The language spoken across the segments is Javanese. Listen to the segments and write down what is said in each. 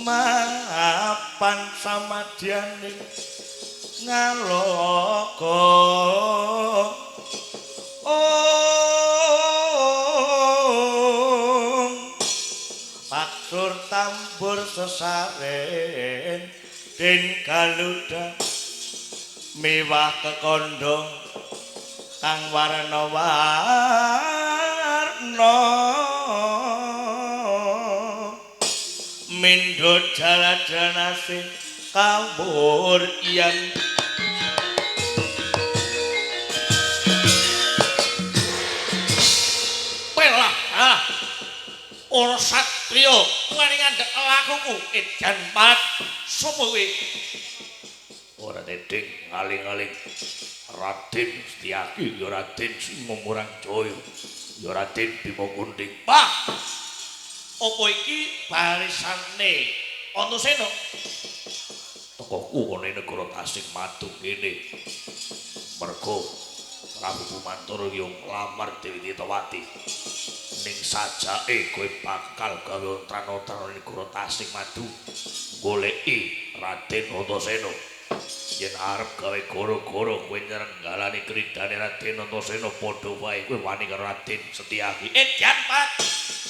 mapan samadyaning ngaloka paksur tambur sesaren den galuda mewah kekondong kang warna-warna mindho jaladanase kawur yen pelah ora satriya wani ngandhek lakuku edan pat sumuwi ora dedeng ngaling-aling Raden Setyaki ya Raden Singomurang Jaya ya Raden Bima Gunting Pak apa iki barisane Antasena tekoku ana negara Tasikmadu kene mergo Prabu Bumantara yo nglamar Dewi Titawati ning sajake kowe bakal gawe ontran-ontran negara Tasikmadu goleki Raden Antasena yen arep gawe goro-goro kowe nyenggalani kridane Raden Antasena padha wae kowe wani karo Raden Setyaki edan Pak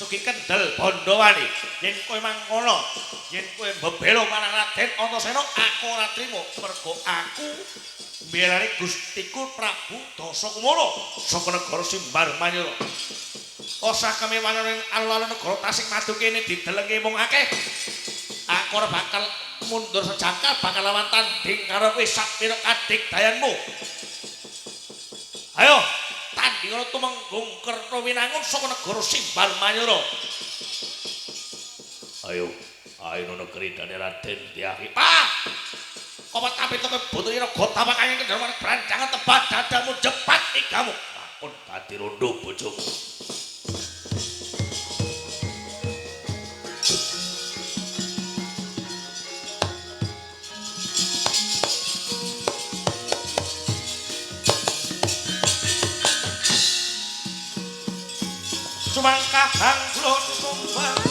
sugi kendel bondo wani yen kowe mangkono yen kowe mbebelo marang Raden Antasena aku ora trimo mergo aku mbelani Gustiku Prabu Dasakumara saka negara Simbar Manyura Osa kemewahan ning alun-alun negara Tasikmadu kene didelenge mung akeh aku ora bakal mundur sejangkal bakal lawan tanding karo kowe sakmira kadigdayanmu. Ayo, tanding ana tumenggung Kertawinangun saka negara Simbar Manyura. Ayo, ayo negeri dane Raden Setyaki. Pak! Kopat kapit kowe butuhira gota makane kendhawan branjangan tebat dadamu jepat igamu. Ampun dadi rondo bojoku. Sumangka bangklon sumbang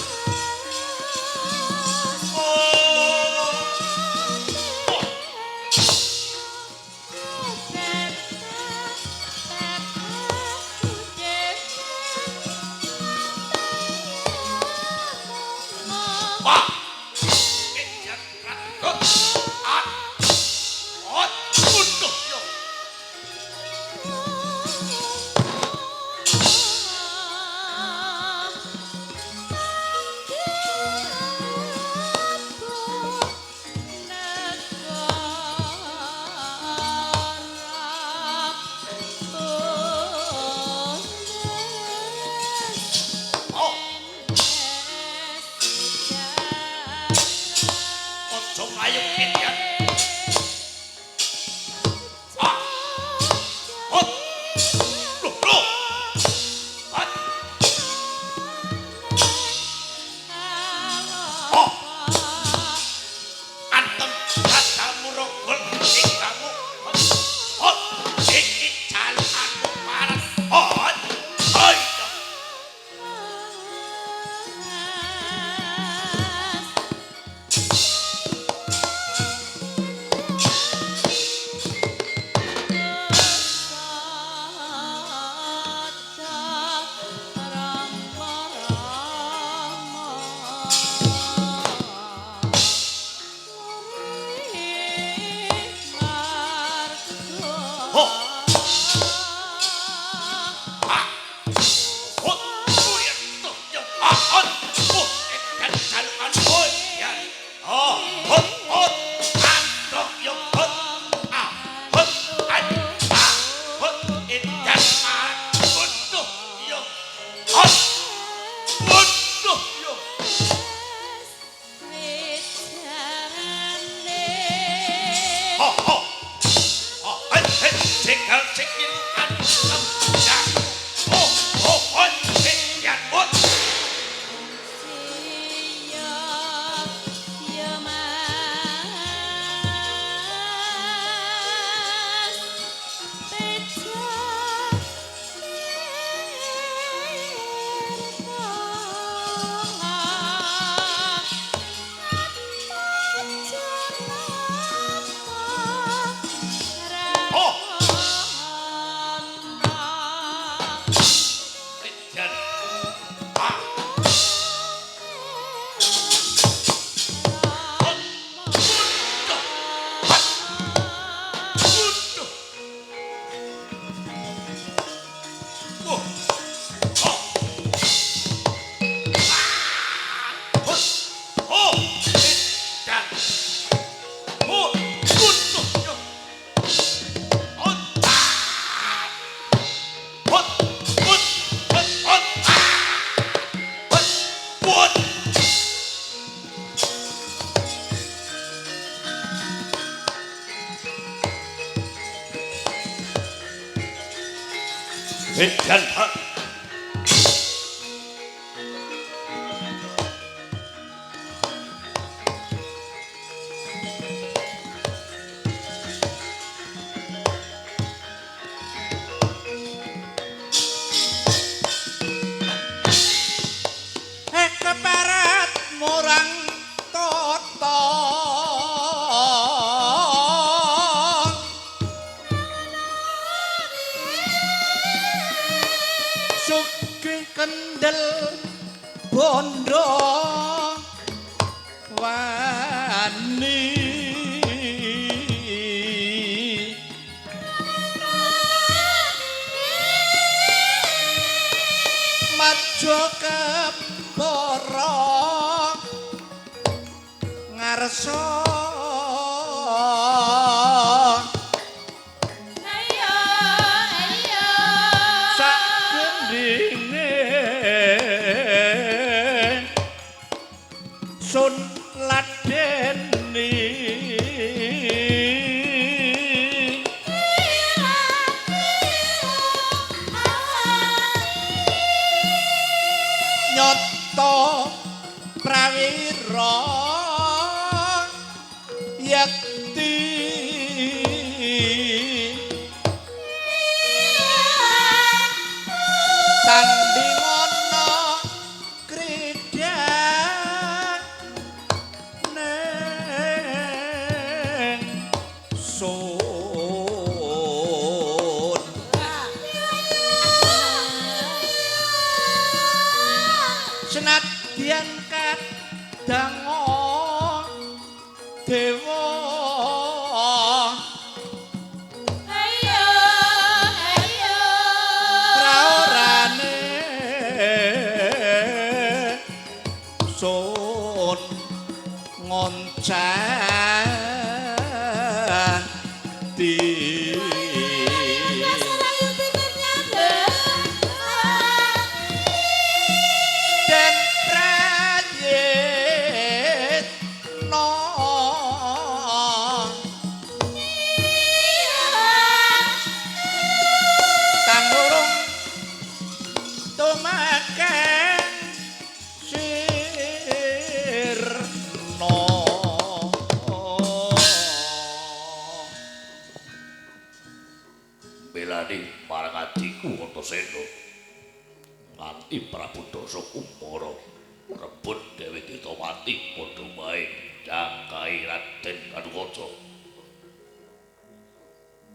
Edan keperet murang toto sugih kendel bondo wani majo kepara ngarsa sak gendine sun ladeni nyoto prawira yakti tanding ana kridang neng sun senadyan kadang dewa raorane sun ngoncati dan prayitna tanurung tumakeng sirna belani marang adiku Antasena nganti Prabu Dasakumara rebut Dewi Ditawati padha wae Dakai Raden Kanukaca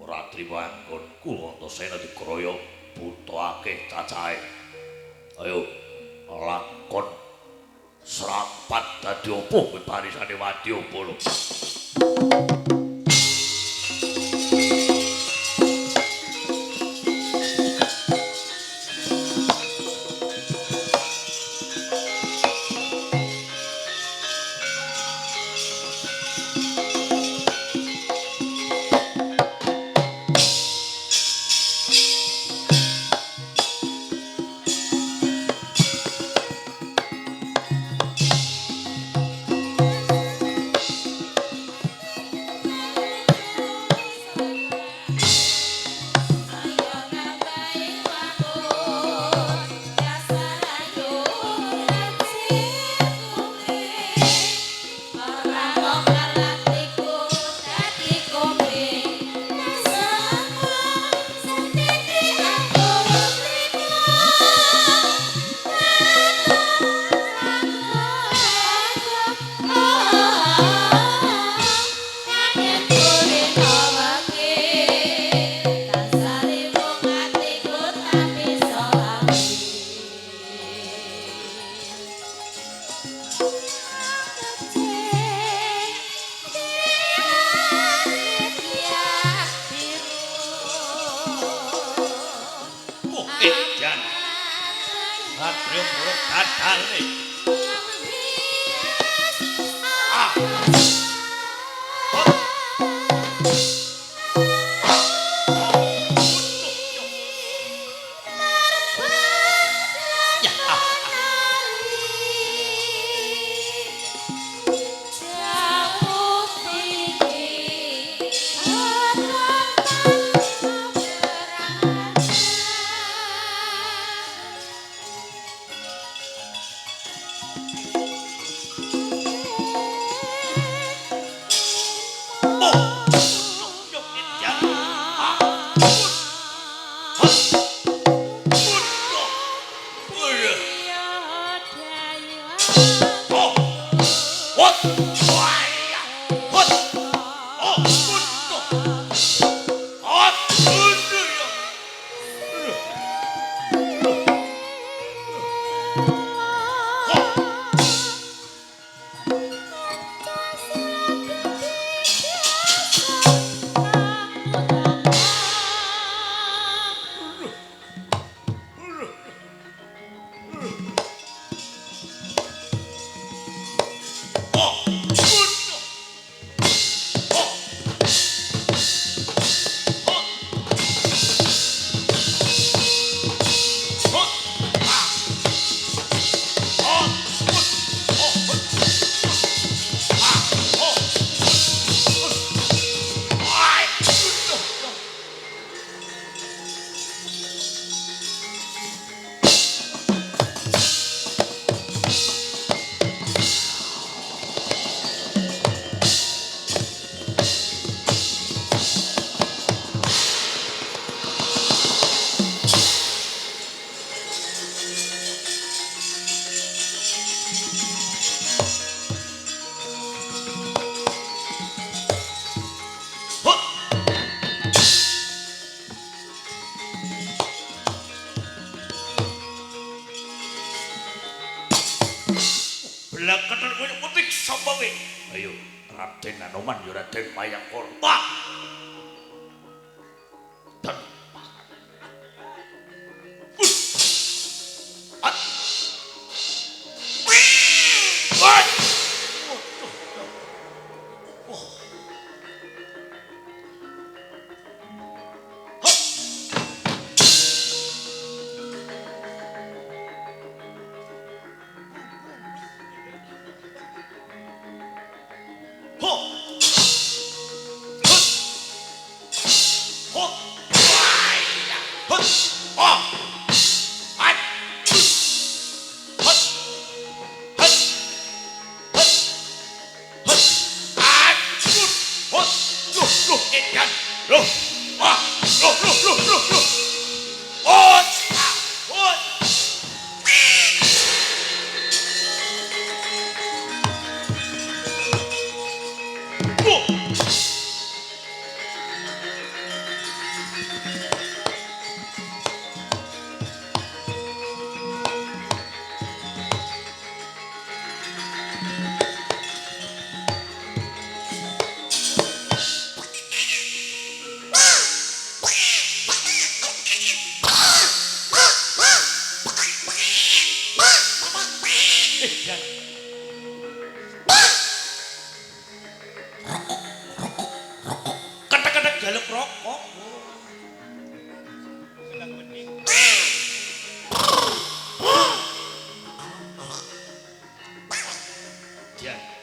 ora trima anggonku Antasena dikroya buta akeh cacahe ayo lakon serapat dadi apa kowe barisane Wadyabala lho Edan Satrio Muruk dadalne Lah keter koyo putih sapa kowe? Ayo, Raden Anoman ya Raden Mayangkara. Dan jaluk rokok. Jan.